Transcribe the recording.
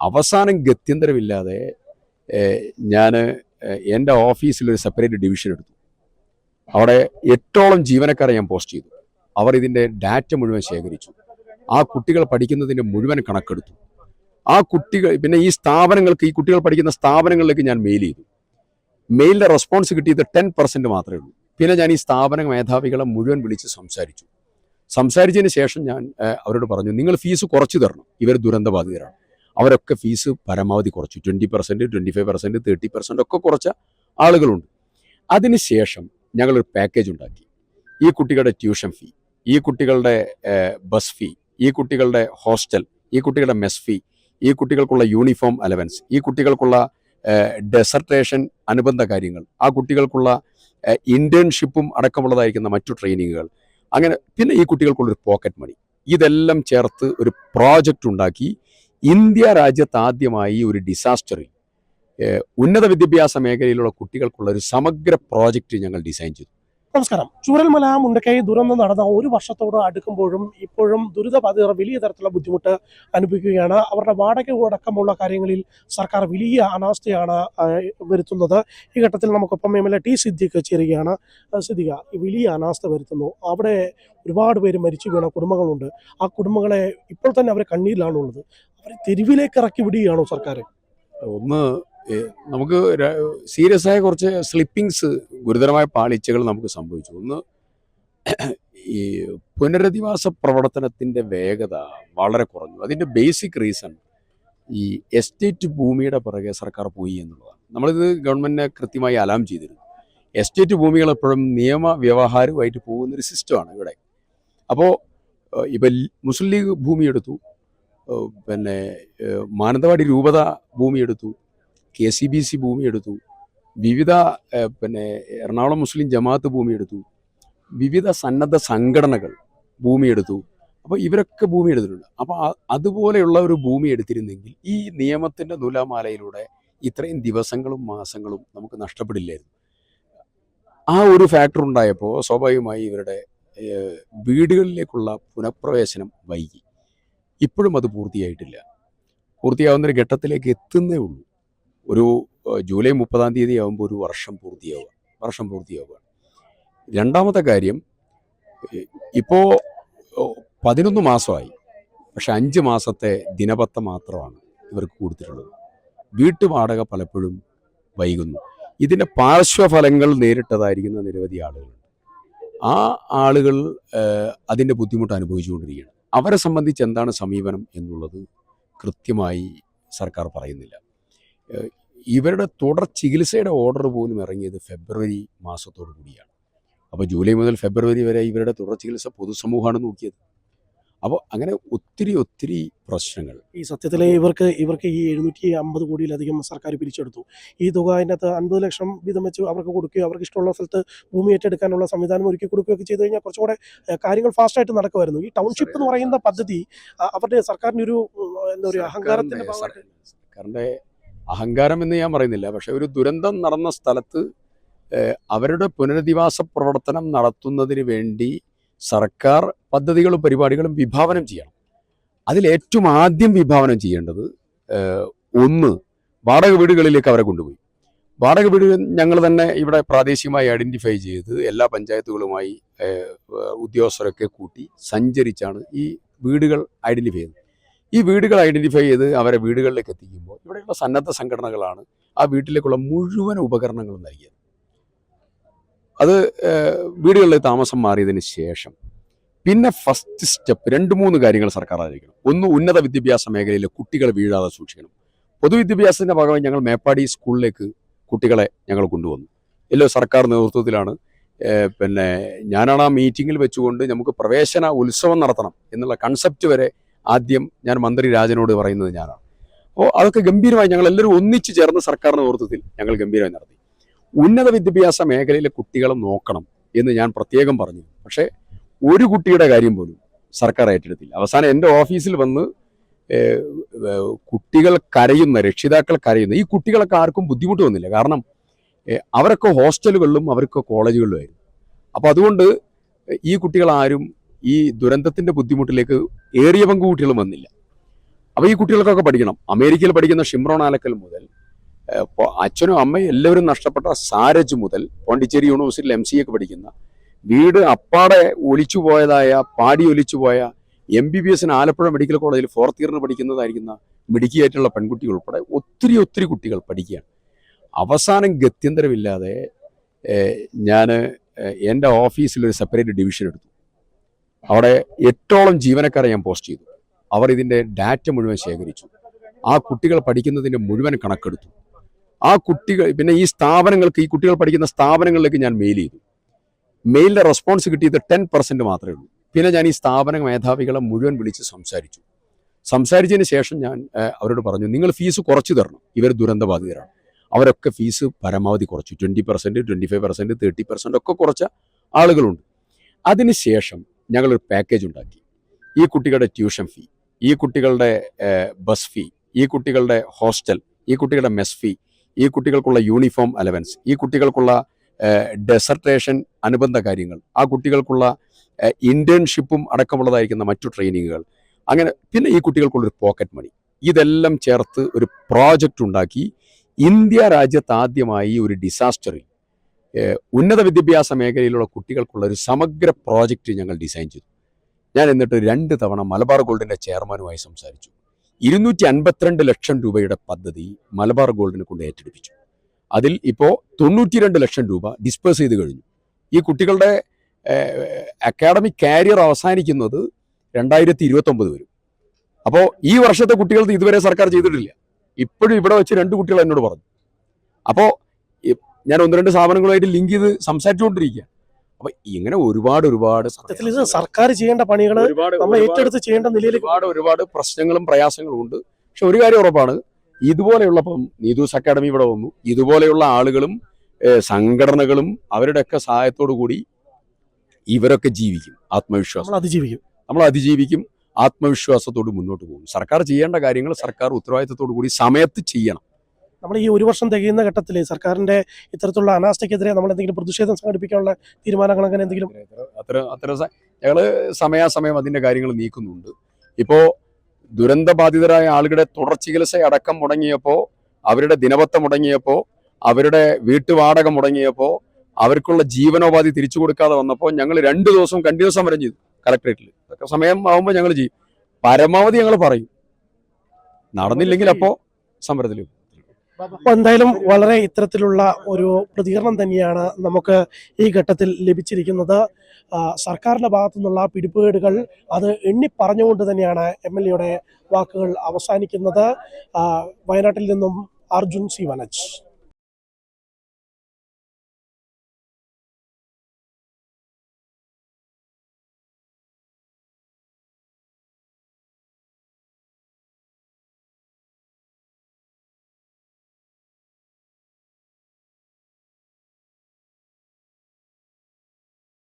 അവസാനം ഗത്യന്തരമില്ലാതെ ഞാൻ എൻ്റെ ഓഫീസിലൊരു സെപ്പറേറ്റ് ഡിവിഷൻ എടുത്തു. അവിടെ 8ഓളം ജീവനക്കാരെ ഞാൻ പോസ്റ്റ് ചെയ്തു. അവർ ഇതിൻ്റെ ഡാറ്റ മുഴുവൻ ശേഖരിച്ചു. ആ കുട്ടികൾ പഠിക്കുന്നതിൻ്റെ മുഴുവൻ കണക്കെടുത്തു. ആ കുട്ടികൾ പിന്നെ ഈ കുട്ടികൾ പഠിക്കുന്ന സ്ഥാപനങ്ങളിലേക്ക് ഞാൻ മെയിൽ ചെയ്തു. മെയിലിൻ്റെ റെസ്പോൺസ് കിട്ടിയത് 10% മാത്രമേ ഉള്ളൂ. പിന്നെ ഞാൻ ഈ സ്ഥാപന മേധാവികളെ മുഴുവൻ വിളിച്ച് സംസാരിച്ചതിന് ശേഷം ഞാൻ അവരോട് പറഞ്ഞു, നിങ്ങൾ ഫീസ് കുറച്ച് തരണം. ഇവർ ദുരന്തബാധിതരാണ്. അവരൊക്കെ ഫീസ് പരമാവധി കുറച്ചു. 20%, 25%, 30% ഒക്കെ കുറച്ച ആളുകളുണ്ട്. അതിനുശേഷം ഞങ്ങളൊരു പാക്കേജ് ഉണ്ടാക്കി. ഈ കുട്ടികളുടെ ട്യൂഷൻ ഫീ, ഈ കുട്ടികളുടെ ബസ് ഫീ, ഈ കുട്ടികളുടെ ഹോസ്റ്റൽ, ഈ കുട്ടികളുടെ മെസ് ഫീ, ഈ കുട്ടികൾക്കുള്ള യൂണിഫോം അലവൻസ്, ഈ കുട്ടികൾക്കുള്ള ഡെസർട്ടേഷൻ അനുബന്ധ കാര്യങ്ങൾ, ആ കുട്ടികൾക്കുള്ള ഇന്റേൺഷിപ്പും അടക്കമുള്ളതായിരിക്കുന്ന മറ്റു ട്രെയിനിങ്ങുകൾ, അങ്ങനെ പിന്നെ ഈ കുട്ടികൾക്കുള്ളൊരു പോക്കറ്റ് മണി, ഇതെല്ലാം ചേർത്ത് ഒരു പ്രോജക്റ്റ് ഉണ്ടാക്കി ഇന്ത്യ രാജ്യത്ത് ആദ്യമായി ഒരു ഡിസാസ്റ്ററിൽ ഉന്നത വിദ്യാഭ്യാസ മേഖലയിലുള്ള കുട്ടികൾക്കുള്ള ഒരു സമഗ്ര പ്രോജക്റ്റ് ഞങ്ങൾ ഡിസൈൻ ചെയ്തു. നമസ്കാരം. ചൂരൽമല മുണ്ടക്കൈ ദുരന്തം നടന്ന ഒരു വർഷത്തോട് അടുക്കുമ്പോഴും ഇപ്പോഴും ദുരിതബാധിതർ വലിയ തരത്തിലുള്ള ബുദ്ധിമുട്ട് അനുഭവിക്കുകയാണ്. അവരുടെ വാടക അടക്കമുള്ള കാര്യങ്ങളിൽ സർക്കാർ വലിയ അനാസ്ഥയാണ് വരുത്തുന്നത്. ഈ ഘട്ടത്തിൽ നമുക്കൊപ്പം MLA ടി സിദ്ദിഖ് ചേരുകയാണ്. സിദ്ദിഖ, വലിയ അനാസ്ഥ വരുത്തുന്നു. അവിടെ ഒരുപാട് പേര് മരിച്ചു വീണ കുടുംബങ്ങളുണ്ട്. ആ കുടുംബങ്ങളെ ഇപ്പോൾ തന്നെ അവർ കണ്ണീരിലാണുള്ളത്. അവരെ തെരുവിലേക്ക് ഇറക്കി വിടുകയാണോ സർക്കാർ? ഒന്ന് നമുക്ക് സീരിയസ് ആയ കുറച്ച് സ്ലിപ്പിങ്സ്, ഗുരുതരമായ പാളിച്ചകൾ നമുക്ക് സംഭവിച്ചു. ഒന്ന്, ഈ പുനരധിവാസ പ്രവർത്തനത്തിൻ്റെ വേഗത വളരെ കുറഞ്ഞു. അതിൻ്റെ ബേസിക് റീസൺ ഈ എസ്റ്റേറ്റ് ഭൂമിയുടെ പിറകെ സർക്കാർ പോയി എന്നുള്ളതാണ്. നമ്മളിത് ഗവൺമെൻറ്റിനെ കൃത്യമായി അലാം ചെയ്തിരുന്നു. എസ്റ്റേറ്റ് ഭൂമികൾ എപ്പോഴും നിയമവ്യവഹാരവുമായിട്ട് പോകുന്നൊരു സിസ്റ്റമാണ് ഇവിടെ. അപ്പോൾ ഇപ്പം മുസ്ലിം ലീഗ് ഭൂമിയെടുത്തു, പിന്നെ മാനന്തവാടി രൂപത ഭൂമിയെടുത്തു, KCBC ഭൂമിയെടുത്തു, വിവിധ പിന്നെ എറണാകുളം മുസ്ലിം ജമാഅത്ത് ഭൂമിയെടുത്തു, വിവിധ സന്നദ്ധ സംഘടനകൾ ഭൂമിയെടുത്തു. അപ്പോൾ ഇവരൊക്കെ ഭൂമി എടുത്തിട്ടുണ്ട്. അപ്പോൾ അതുപോലെയുള്ള ഒരു ഭൂമി എടുത്തിരുന്നെങ്കിൽ ഈ നിയമത്തിൻ്റെ നൂലാമാലയിലൂടെ ഇത്രയും ദിവസങ്ങളും മാസങ്ങളും നമുക്ക് നഷ്ടപ്പെടില്ലായിരുന്നു. ആ ഒരു ഫാക്ടർ ഉണ്ടായപ്പോൾ സ്വാഭാവികമായി ഇവരുടെ വീടുകളിലേക്കുള്ള പുനഃപ്രവേശനം വൈകി. ഇപ്പോഴും അത് പൂർത്തിയായിട്ടില്ല. പൂർത്തിയാവുന്നൊരു ഘട്ടത്തിലേക്ക് എത്തുന്നേ ഉള്ളൂ. ഒരു ജൂലൈ 30-ാം തീയതി ആകുമ്പോൾ ഒരു വർഷം പൂർത്തിയാവുക. രണ്ടാമത്തെ കാര്യം, ഇപ്പോൾ 11 മാസമായി, പക്ഷെ 5 മാസത്തെ ദിനപത്ത മാത്രമാണ് ഇവർക്ക് കൊടുത്തിട്ടുള്ളത്. വീട്ടുവാടക പലപ്പോഴും വൈകുന്നു. ഇതിൻ്റെ പാർശ്വഫലങ്ങൾ നേരിട്ടതായിരിക്കുന്ന നിരവധി ആളുകളുണ്ട്. ആ ആളുകൾ അതിൻ്റെ ബുദ്ധിമുട്ട് അനുഭവിച്ചുകൊണ്ടിരിക്കുകയാണ്. അവരെ സംബന്ധിച്ച് എന്താണ് സമീപനം എന്നുള്ളത് കൃത്യമായി സർക്കാർ പറയുന്നില്ല. ഇവരുടെ തുടർ ചികിത്സയുടെ ഓർഡർ പോലും ഇറങ്ങിയത് ഫെബ്രുവരി മാസത്തോടു കൂടിയാണ്. അപ്പോൾ ജൂലൈ മുതൽ ഫെബ്രുവരി വരെ ഇവരുടെ തുടർ ചികിത്സ പൊതുസമൂഹമാണ് നോക്കിയത്. അപ്പോൾ അങ്ങനെ ഒത്തിരി പ്രശ്നങ്ങൾ. ഈ സത്യത്തിലെ ഇവർക്ക് ഈ 750 കോടിയിലധികം സർക്കാർ പിരിച്ചെടുത്തു. ഈ തുക അതിനകത്ത് 50 ലക്ഷം വീതം വെച്ച് അവർക്ക് കൊടുക്കുകയോ അവർക്ക് ഇഷ്ടമുള്ള സ്ഥലത്ത് ഭൂമി ഏറ്റെടുക്കാനുള്ള സംവിധാനം ഒരുക്കി കൊടുക്കുകയൊക്കെ ചെയ്തു കഴിഞ്ഞാൽ കുറച്ചുകൂടെ കാര്യങ്ങൾ ഫാസ്റ്റായിട്ട് നടക്കുമായിരുന്നു. ഈ ടൗൺഷിപ്പ് എന്ന് പറയുന്ന പദ്ധതി അവരുടെ സർക്കാരിൻ്റെ ഒരു എന്താ പറയുക അഹങ്കാരത്തിൻ്റെ ഭാഗമായിട്ട്. സർക്കാരിൻ്റെ അഹങ്കാരം എന്ന് ഞാൻ പറയുന്നില്ല, പക്ഷെ ഒരു ദുരന്തം നടന്ന സ്ഥലത്ത് അവരുടെ പുനരധിവാസ പ്രവർത്തനം നടത്തുന്നതിന് വേണ്ടി സർക്കാർ പദ്ധതികളും പരിപാടികളും വിഭാവനം ചെയ്യണം. അതിലേറ്റവും ആദ്യം വിഭാവനം ചെയ്യേണ്ടത്, ഒന്ന്, വാടക വീടുകളിലേക്ക് അവരെ കൊണ്ടുപോയി. വാടക വീടുകൾ ഞങ്ങൾ തന്നെ ഇവിടെ പ്രാദേശികമായി ഐഡൻറ്റിഫൈ ചെയ്ത് എല്ലാ പഞ്ചായത്തുകളുമായി ഉദ്യോഗസ്ഥരൊക്കെ കൂട്ടി സഞ്ചരിച്ചാണ് ഈ വീടുകൾ ഐഡൻറ്റിഫൈ ചെയ്തത്. ഈ വീടുകൾ ഐഡൻറ്റിഫൈ ചെയ്ത് അവരെ വീടുകളിലേക്ക് എത്തിക്കുമ്പോൾ ഇവിടെയുള്ള സന്നദ്ധ സംഘടനകളാണ് ആ വീട്ടിലേക്കുള്ള മുഴുവൻ ഉപകരണങ്ങളും നൽകിയത്. അത് വീടുകളിൽ താമസം മാറിയതിന് ശേഷം പിന്നെ ഫസ്റ്റ് സ്റ്റെപ്പ് 2-3 കാര്യങ്ങൾ സർക്കാർ ആയിരിക്കണം. ഒന്ന്, ഉന്നത വിദ്യാഭ്യാസ മേഖലയിലെ കുട്ടികളെ വീഴാതെ സൂക്ഷിക്കണം. പൊതുവിദ്യാഭ്യാസത്തിൻ്റെ ഭാഗമായി ഞങ്ങൾ മേപ്പാടി സ്കൂളിലേക്ക് കുട്ടികളെ ഞങ്ങൾ കൊണ്ടുവന്നു. എല്ലാം സർക്കാർ നേതൃത്വത്തിലാണ്. പിന്നെ ഞാനാണ് ആ മീറ്റിങ്ങിൽ വെച്ചുകൊണ്ട് നമുക്ക് പ്രവേശന ഉത്സവം നടത്തണം എന്നുള്ള കൺസെപ്റ്റ് വരെ ആദ്യം ഞാൻ മന്ത്രി രാജനോട് പറയുന്നത് ഞാനാണ്. അപ്പോൾ അതൊക്കെ ഗംഭീരമായി ഞങ്ങളെല്ലാവരും ഒന്നിച്ചു ചേർന്ന് സർക്കാർ നേതൃത്വത്തിൽ ഞങ്ങൾ ഗംഭീരമായി നടത്തി. ഉന്നത വിദ്യാഭ്യാസ മേഖലയിലെ കുട്ടികളെ നോക്കണം എന്ന് ഞാൻ പ്രത്യേകം പറഞ്ഞു. പക്ഷേ ഒരു കുട്ടിയുടെ കാര്യം പോലും സർക്കാർ ഏറ്റെടുത്തില്ല. അവസാനം എൻ്റെ ഓഫീസിൽ വന്ന് കുട്ടികൾ കരയുന്ന, രക്ഷിതാക്കൾ കരയുന്ന, ഈ കുട്ടികളൊക്കെ ആർക്കും ബുദ്ധിമുട്ട് വന്നില്ല. കാരണം അവരൊക്കെ ഹോസ്റ്റലുകളിലും അവരൊക്കെ കോളേജുകളിലുമായിരുന്നു. അപ്പോൾ അതുകൊണ്ട് ഈ കുട്ടികളാരും ഈ ദുരന്തത്തിൻ്റെ ബുദ്ധിമുട്ടിലേക്ക് ഏറിയ പങ്ക് കുട്ടികളും വന്നില്ല. അപ്പോൾ ഈ കുട്ടികൾക്കൊക്കെ പഠിക്കണം. അമേരിക്കയിൽ പഠിക്കുന്ന ഷിംറോൺ ആലക്കൽ മുതൽ അച്ഛനും അമ്മയും എല്ലാവരും നഷ്ടപ്പെട്ട സാരജ് മുതൽ പോണ്ടിച്ചേരി യൂണിവേഴ്സിറ്റിയിൽ MCA പഠിക്കുന്ന, വീട് അപ്പാടെ ഒലിച്ചു പോയതായ, പാടി ഒലിച്ചു പോയ, MBBS ആലപ്പുഴ മെഡിക്കൽ കോളേജിൽ 4th ഇയറിന് പഠിക്കുന്നതായിരിക്കുന്ന മിടുക്കിയായിട്ടുള്ള പെൺകുട്ടികൾ ഉൾപ്പെടെ ഒത്തിരി കുട്ടികൾ പഠിക്കുകയാണ്. അവസാനം ഗത്യന്തരമില്ലാതെ ഞാൻ എൻ്റെ ഓഫീസിലൊരു സെപ്പറേറ്റ് ഡിവിഷൻ എടുത്തു. അവിടെ 8ഓളം ജീവനക്കാരെ ഞാൻ പോസ്റ്റ് ചെയ്തു. അവർ ഇതിൻ്റെ ഡാറ്റ മുഴുവൻ ശേഖരിച്ചു. ആ കുട്ടികൾ പഠിക്കുന്നതിൻ്റെ മുഴുവൻ കണക്കെടുത്തു. ആ കുട്ടികൾ പിന്നെ ഈ കുട്ടികൾ പഠിക്കുന്ന സ്ഥാപനങ്ങളിലേക്ക് ഞാൻ മെയിൽ ചെയ്തു. മെയിലിൻ്റെ റെസ്പോൺസ് കിട്ടിയത് 10% മാത്രമേ ഉള്ളൂ. പിന്നെ ഞാൻ ഈ സ്ഥാപന മേധാവികളെ മുഴുവൻ വിളിച്ച് സംസാരിച്ചതിന് ശേഷം ഞാൻ അവരോട് പറഞ്ഞു, നിങ്ങൾ ഫീസ് കുറച്ച് തരണം. ഇവർ ദുരന്തബാധിതരാണ്. അവരൊക്കെ ഫീസ് പരമാവധി കുറച്ചു. 20%, 25%, 30% ഒക്കെ കുറച്ച ആളുകളുണ്ട്. അതിനുശേഷം ഞങ്ങളൊരു പാക്കേജ് ഉണ്ടാക്കി. ഈ കുട്ടികളുടെ ട്യൂഷൻ ഫീ, ഈ കുട്ടികളുടെ ബസ് ഫീ, ഈ കുട്ടികളുടെ ഹോസ്റ്റൽ, ഈ കുട്ടികളുടെ മെസ് ഫീ, ഈ കുട്ടികൾക്കുള്ള യൂണിഫോം അലവൻസ്, ഈ കുട്ടികൾക്കുള്ള ഡെസർട്ടേഷൻ അനുബന്ധ കാര്യങ്ങൾ, ആ കുട്ടികൾക്കുള്ള ഇന്റേൺഷിപ്പും അടക്കമുള്ളതായിരിക്കുന്ന മറ്റു ട്രെയിനിങ്ങുകൾ, അങ്ങനെ പിന്നെ ഈ കുട്ടികൾക്കുള്ളൊരു പോക്കറ്റ് മണി, ഇതെല്ലാം ചേർത്ത് ഒരു പ്രോജക്റ്റ് ഉണ്ടാക്കി. ഇന്ത്യ രാജ്യത്ത് ആദ്യമായി ഒരു ഡിസാസ്റ്ററിൽ ഉന്നത വിദ്യാഭ്യാസ മേഖലയിലുള്ള കുട്ടികൾക്കുള്ള ഒരു സമഗ്ര പ്രോജക്റ്റ് ഞങ്ങൾ ഡിസൈൻ ചെയ്തു. ഞാൻ എന്നിട്ട് 2 തവണ മലബാർ ഗോൾഡിൻ്റെ ചെയർമാനുമായി സംസാരിച്ചു. 252 ലക്ഷം രൂപയുടെ പദ്ധതി മലബാർ ഗോൾഡിനെ കൊണ്ട് ഏറ്റെടുപ്പിച്ചു. അതിൽ ഇപ്പോൾ 92 ലക്ഷം രൂപ ഡിസ്പേഴ്സ് ചെയ്ത് കഴിഞ്ഞു. ഈ കുട്ടികളുടെ അക്കാഡമിക് കാരിയർ അവസാനിക്കുന്നത് 2029 വരും. അപ്പോൾ ഈ വർഷത്തെ കുട്ടികൾക്ക് ഇതുവരെ സർക്കാർ ചെയ്തിട്ടില്ല. ഇപ്പോഴും ഇവിടെ വെച്ച് 2 കുട്ടികൾ എന്നോട് പറഞ്ഞു. അപ്പോൾ ഞാൻ 1-2 സ്ഥാപനങ്ങളുമായിട്ട് ലിങ്ക് ചെയ്ത് സംസാരിച്ചുകൊണ്ടിരിക്കുക. അപ്പൊ ഇങ്ങനെ ഒരുപാട് സത്യത്തിൽ ഇത് സർക്കാർ ചെയ്യേണ്ട പണികൾ നമ്മൾ ഏറ്റെടുത്ത് ചെയ്യേണ്ട നിലയിൽ ഒരുപാട് പ്രശ്നങ്ങളും പ്രയാസങ്ങളും ഉണ്ട്. പക്ഷെ ഒരു കാര്യം ഉറപ്പാണ്, ഇതുപോലെയുള്ളപ്പം നീതൂസ് അക്കാഡമി ഇവിടെ വന്നു. ഇതുപോലെയുള്ള ആളുകളും സംഘടനകളും അവരുടെയൊക്കെ സഹായത്തോടു കൂടി ഇവരൊക്കെ ജീവിക്കും. നമ്മൾ അതിജീവിക്കും. ആത്മവിശ്വാസത്തോട് മുന്നോട്ട് പോകും. സർക്കാർ ചെയ്യേണ്ട കാര്യങ്ങൾ സർക്കാർ ഉത്തരവാദിത്തത്തോടു കൂടി സമയത്ത് ചെയ്യണം. നമ്മൾ ഈ 1 വർഷം തികയുന്ന ഘട്ടത്തിൽ സർക്കാരിന്റെ ഇത്തരത്തിലുള്ള അനാസ്ഥയ്ക്കെതിരെ നമ്മൾ എന്തെങ്കിലും പ്രതിഷേധം സംഘടിപ്പിക്കാനുള്ള തീരുമാനങ്ങൾ അങ്ങനെ എന്തെങ്കിലും? അത്ര ഞങ്ങള് സമയാസമയം അതിന്റെ കാര്യങ്ങൾ നീക്കുന്നുണ്ട്. ഇപ്പോ ദുരന്തബാധിതരായ ആളുകളുടെ തുടർ ചികിത്സ അടക്കം മുടങ്ങിയപ്പോൾ, അവരുടെ ദിനപത്രം മുടങ്ങിയപ്പോൾ, അവരുടെ വീട്ടുവാടക മുടങ്ങിയപ്പോൾ, അവർക്കുള്ള ജീവനോപാധി തിരിച്ചു കൊടുക്കാതെ വന്നപ്പോൾ ഞങ്ങൾ 2 ദിവസം കണ്ടിന്യൂസ് സമരം ചെയ്തു കളക്ടറേറ്റിൽ. അതൊക്കെ സമയം ആവുമ്പോൾ ഞങ്ങൾ ചെയ്യും. പരമാവധി ഞങ്ങൾ പറയും. നടന്നില്ലെങ്കിൽ അപ്പോൾ സമരത്തിൽ. അപ്പോൾ എന്തായാലും വളരെ ഇത്തരത്തിലുള്ള ഒരു പ്രതികരണം തന്നെയാണ് നമുക്ക് ഈ ഘട്ടത്തിൽ ലഭിച്ചിരിക്കുന്നത്. സർക്കാരിൻ്റെ ഭാഗത്തു നിന്നുള്ള പിടിപ്പുകേടുകൾ അത് എണ്ണി പറഞ്ഞുകൊണ്ട് തന്നെയാണ് MLA യുടെ വാക്കുകൾ അവസാനിക്കുന്നത്. വയനാട്ടിൽ നിന്നും അർജുൻ സി വനജ്.